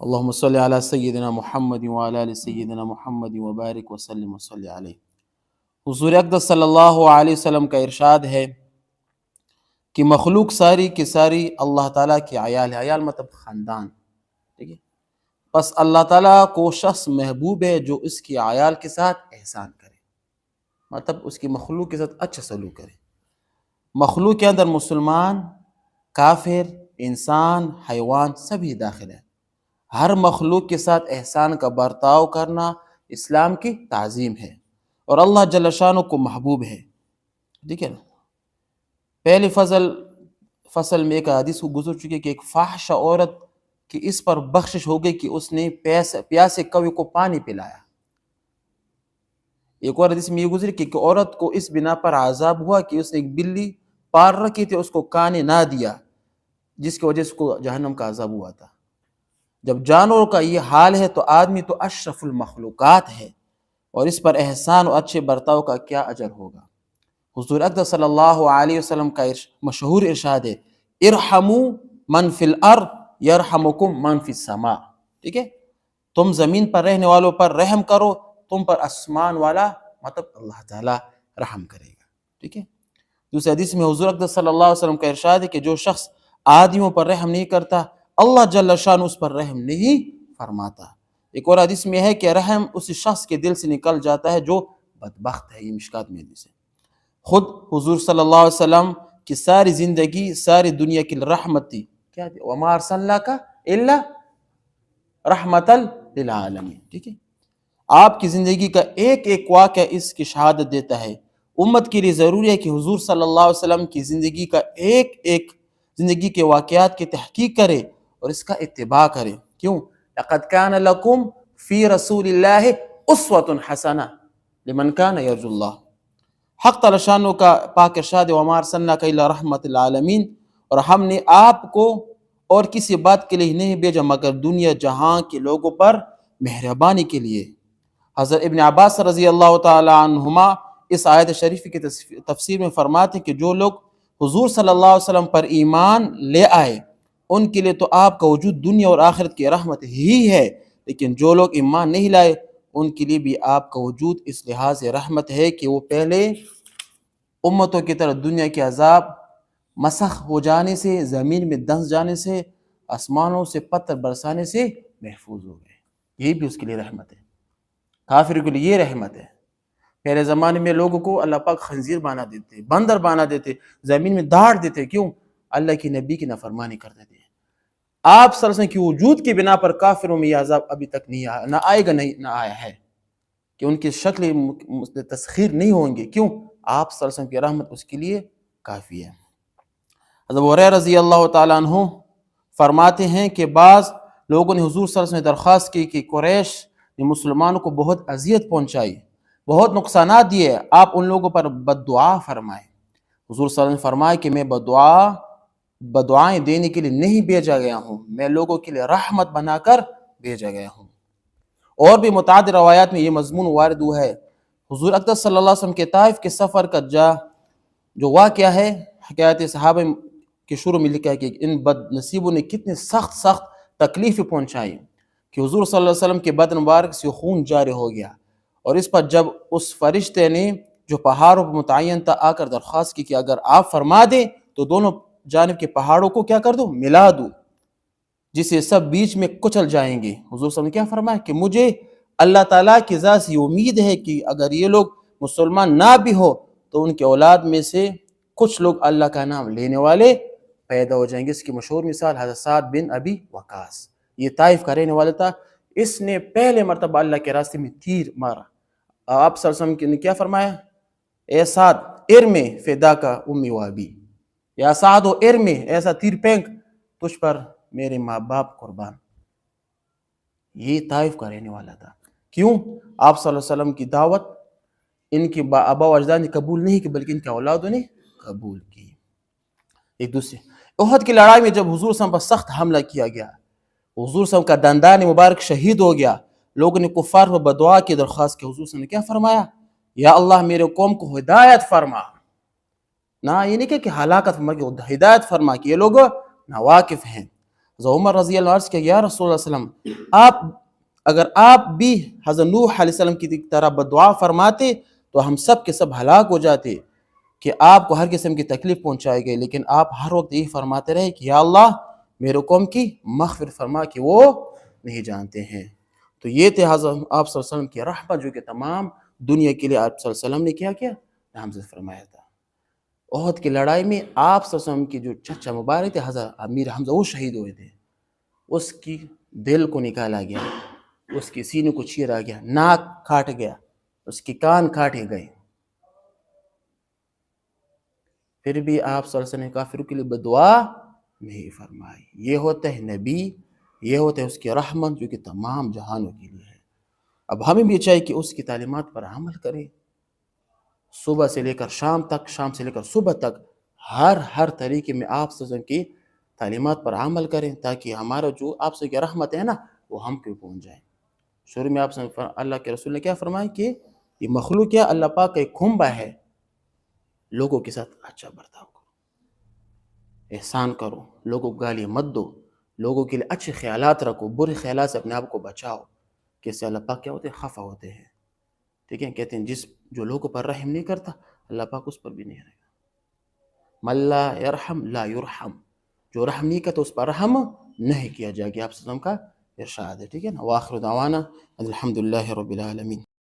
اللهم صل على سیدنا محمد وعلى آل سیدنا محمد وبارک وسلم وصلی علیہ۔ حضور اقدس صلی اللہ علیہ وسلم کا ارشاد ہے کہ مخلوق ساری کی ساری اللہ تعالیٰ کی عیال ہے۔ عیال مطلب خاندان، ٹھیک ہے۔ بس اللہ تعالیٰ کو شخص محبوب ہے جو اس کی عیال کے ساتھ احسان کرے، مطلب اس کی مخلوق کے ساتھ اچھا سلوک کرے۔ مخلوق کے اندر مسلمان، کافر، انسان، حیوان سبھی داخل ہیں۔ ہر مخلوق کے ساتھ احسان کا برتاؤ کرنا اسلام کی تعظیم ہے اور اللہ جل شانہ کو محبوب ہے، ٹھیک ہے نا۔ پہلے فصل میں ایک حدیث کو گزر چکی ہے کہ ایک فاحشہ عورت کی اس پر بخشش ہو گئی کہ اس نے پیاسے کوے کو پانی پلایا۔ ایک اور حدیث میں یہ گزری کہ ایک عورت کو اس بنا پر عذاب ہوا کہ اس نے ایک بلی پال رکھی تھی، اس کو کھانے نہ دیا، جس کی وجہ سے اس کو جہنم کا عذاب ہوا تھا۔ جب جانوروں کا یہ حال ہے تو آدمی تو اشرف المخلوقات ہے، اور اس پر احسان و اچھے برتاؤ کا کیا اجر ہوگا۔ حضور اقدس صلی اللہ علیہ وسلم کا مشہور ارشاد ہے، ارحموا من فی الارض یرحمکم من فی السماء، ٹھیک ہے۔ تم زمین پر رہنے والوں پر رحم کرو، تم پر آسمان والا مطلب اللہ تعالیٰ رحم کرے گا، ٹھیک ہے۔ دوسری حدیث میں حضور اقدس صلی اللہ علیہ وسلم کا ارشاد ہے کہ جو شخص آدمیوں پر رحم نہیں کرتا، اللہ جل شانہ اس پر رحم نہیں فرماتا۔ ایک اور حدیث میں ہے کہ رحم اس شخص کے دل سے نکل جاتا ہے جو بدبخت ہے۔ یہ مشکات میں حدیث ہے۔ خود حضور صلی اللہ علیہ وسلم کی ساری زندگی ساری دنیا کی رحمت تھی، کیا تھی؟ وما ارسلناک الا رحمۃ للعالمین، ٹھیک ہے۔ آپ کی زندگی کا ایک ایک واقعہ اس کی شہادت دیتا ہے۔ امت کے لیے ضروری ہے کہ حضور صلی اللہ علیہ وسلم کی زندگی کا ایک ایک زندگی کے واقعات کی تحقیق کرے اور اس کا اتباع کرے۔ کیوں؟ لقد کان لکم فی رسول اللہ اسوۃ حسنہ لمن کان یرجو اللہ۔ حق تعالی شانہ کا پاک ارشاد وما ارسلناک الا رحمۃ للعالمین، اور ہم نے آپ کو اور کسی بات کے لیے نہیں بھیجا مگر دنیا جہاں کے لوگوں پر مہربانی کے لیے۔ حضرت ابن عباس رضی اللہ تعالی عنہما اس آیت شریف کی تفسیر میں فرماتے ہیں کہ جو لوگ حضور صلی اللہ علیہ وسلم پر ایمان لے آئے ان کے لیے تو آپ کا وجود دنیا اور آخرت کی رحمت ہی ہے، لیکن جو لوگ ایمان نہیں لائے ان کے لیے بھی آپ کا وجود اس لحاظ سے رحمت ہے کہ وہ پہلے امتوں کی طرح دنیا کے عذاب مسخ ہو جانے سے، زمین میں دنس جانے سے، آسمانوں سے پتھر برسانے سے محفوظ ہو گئے۔ یہی بھی اس کے لیے رحمت ہے۔ کافر کے لیے یہ رحمت ہے۔ پہلے زمانے میں لوگوں کو اللہ پاک خنزیر بنا دیتے، بندر بنا دیتے، زمین میں داڑ دیتے، کیوں؟ اللہ کی نبی کی نافرمانی کرتے تھے۔ آپ صلی اللہ علیہ وسلم کی وجود کی بنا پر کافروں میں یہ عذاب ابھی تک نہیں آیا، نہ آئے گا، نہ آیا ہے، کہ ان کی شکل تسخیر نہیں ہوں گے۔ کیوں؟ آپ صلی اللہ علیہ وسلم کی رحمت اس کے لیے کافی ہے۔ حضرت ابو ہریرہ رضی اللہ تعالیٰ عنہ فرماتے ہیں کہ بعض لوگوں نے حضور صلی اللہ علیہ وسلم سے درخواست کی کہ قریش نے مسلمانوں کو بہت اذیت پہنچائی، بہت نقصانات دیے، آپ ان لوگوں پر بد دعا فرمائیں۔ حضور صلی اللہ علیہ وسلم فرمائے کہ میں بدعائیں دینے کے لیے نہیں بھیجا گیا ہوں، میں لوگوں کے لیے رحمت بنا کر بھیجا گیا ہوں۔ اور بھی متعدد روایات میں یہ مضمون وارد ہوا ہے۔ حضور اقدس صلی اللہ علیہ وسلم کے طائف کے سفر کا جو واقعہ ہے، حکایت صحابہ کے شروع میں لکھا ہے کہ ان بد نصیبوں نے کتنے سخت تکلیفیں پہنچائی کہ حضور صلی اللہ علیہ وسلم کے بدن مبارک سے خون جاری ہو گیا، اور اس پر جب اس فرشتے نے جو پہاڑوں پر متعین تھا آ کر درخواست کی کہ اگر آپ فرما دیں تو دونوں جانب کے پہاڑوں کو کیا کر دو؟ ملا دو، جس سے سب بیچ میں کچل جائیں گے۔ حضور صلی اللہ علیہ وسلم نے کیا فرمایا کہ مجھے اللہ تعالیٰ کی ذات سے امید ہے کہ اگر یہ لوگ مسلمان نہ بھی ہو تو ان کے اولاد میں سے کچھ لوگ اللہ کا نام لینے والے پیدا ہو جائیں گے۔ اس کی مشہور مثال حضرت سعد بن ابی وقاص، یہ طائف کا رہنے والا تھا، اس نے پہلے مرتبہ اللہ کے راستے میں تیر مارا۔ آپ صلی اللہ علیہ وسلم نے کیا فرمایا؟ اے سعد ارمی فداک امی و ابی، یا سعد و ارمی، ایسا تیر پھینک تجھ پر میرے ماں باپ قربان۔ یہ طائف کا رہنے والا تھا۔ کیوں؟ آپ صلی اللہ علیہ وسلم کی دعوت ان کے آبا و اجداد نے قبول نہیں کی بلکہ ان کے اولادوں نے قبول کی۔ ایک دوسرے احد کی لڑائی میں جب حضور صلی اللہ علیہ وسلم پر سخت حملہ کیا گیا، حضور صلی اللہ علیہ وسلم کا دندان مبارک شہید ہو گیا، لوگوں نے کفار پر بدعا کی درخواست کی۔ حضور صلی اللہ علیہ وسلم نے کیا فرمایا؟ یا اللہ میرے قوم کو ہدایت فرما، نہ یہ نہیں کہ ہلاکت فرما، کہ ہدایت فرما کہ یہ لوگ ناواقف ہیں۔ عمر رضی اللہ عنہ کہ یا رسول اللہ علیہ وسلم اگر آپ بھی حضرت نوح علیہ السلام کی طرح بدعا فرماتے تو ہم سب کے سب ہلاک ہو جاتے کہ آپ کو ہر قسم کی تکلیف پہنچائی گئی، لیکن آپ ہر وقت یہی فرماتے رہے کہ یا اللہ میرے قوم کی مغفرت فرما کہ وہ نہیں جانتے ہیں۔ تو یہ تھے حضرت آپ صلی اللہ علیہ وسلم کی رحمت جو کہ تمام دنیا کے لیے آپ صلی اللہ علیہ وسلم نے کیا نامزد فرمایا تھا۔ احد کی لڑائی میں آپ صلی اللہ علیہ وسلم کی جو چچا مبارک تھے حضرت امیر حمزہ، وہ شہید ہوئے تھے، اس کی دل کو نکالا گیا، اس کی سینے کو چیرا گیا، ناک کاٹ گیا، اس کی کان کاٹے گئے، پھر بھی آپ صلی اللہ علیہ وسلم نے کافروں کے لیے بدعا نہیں فرمائی۔ یہ ہوتا ہے نبی، یہ ہوتا ہے اس کی رحمت جو کہ تمام جہانوں کے لیے ہے۔ اب ہمیں بھی چاہیے کہ اس کی تعلیمات پر عمل کریں، صبح سے لے کر شام تک، شام سے لے کر صبح تک، ہر طریقے میں آپ صلی اللہ علیہ وسلم کی تعلیمات پر عمل کریں، تاکہ ہمارا جو آپ سے کی رحمت ہے نا وہ ہم کو پہنچ جائے۔ شروع میں آپ سے اللہ کے رسول نے کیا فرمایا کہ یہ مخلوق کیا اللہ پاک کا ایک کھمبا ہے، لوگوں کے ساتھ اچھا برتاؤ کرو، احسان کرو، لوگوں کو گالی مت دو، لوگوں کے لیے اچھے خیالات رکھو، برے خیالات سے اپنے آپ کو بچاؤ، کہ اس سے اللہ پاک کیا ہوتے ہیں، خفا ہوتے ہیں۔ ٹھیک ہے، کہتے ہیں جو لوگوں پر رحم نہیں کرتا اللہ پاک اس پر بھی نہیں رہے گا۔ من لا یرحم لا یرحم، جو رحم نہیں کرتا اس پر رحم نہیں کیا جائے گا، آپ سے کا ارشاد ہے۔ ٹھیک ہے نا، وآخر دعوانا الحمدللہ رب العالمین۔